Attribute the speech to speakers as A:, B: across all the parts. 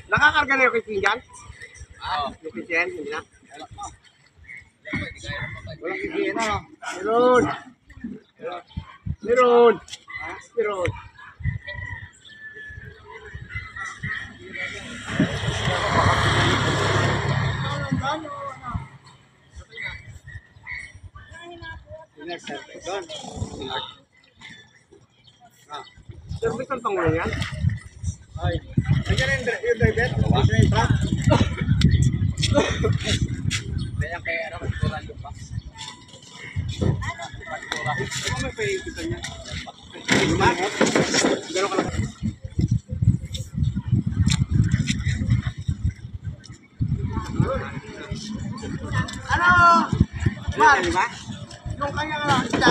A: Nakakarga na yung kitchen dyan? Yung kitchen, hindi na.
B: Walang kitchen na.
A: Meron. Meron. Meron. Service ang pangulo yan?
B: Ay. Nandiyan yung driver? Nandiyan yung truck? Kaya kaya ano, kulturan yung box.
A: Ano may pahigpitan niya? Lima? Gano'n ka lang. Ano? Mar? Yung kanya lang siya.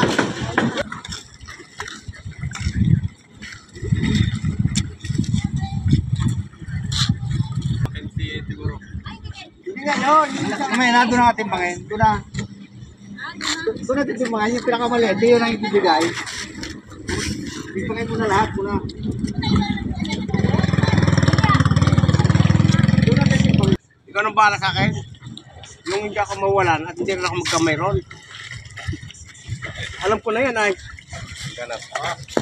B: Hindi nga yun. May na, doon natin bangin. Doon na. Doon natin timbangin. Yung pinakamaliit. Yun ang ibibigay. Timbangin mo na lahat. Doon na. Doon natin timbangin.
A: Ikaw nang bahala sa akin. Yung hindi ako mawalan at hindi rin ako magkamay ron. Alam ko na yan ay. Ganap.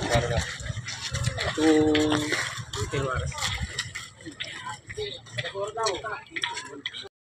A: Ganap na. Ito. Ito.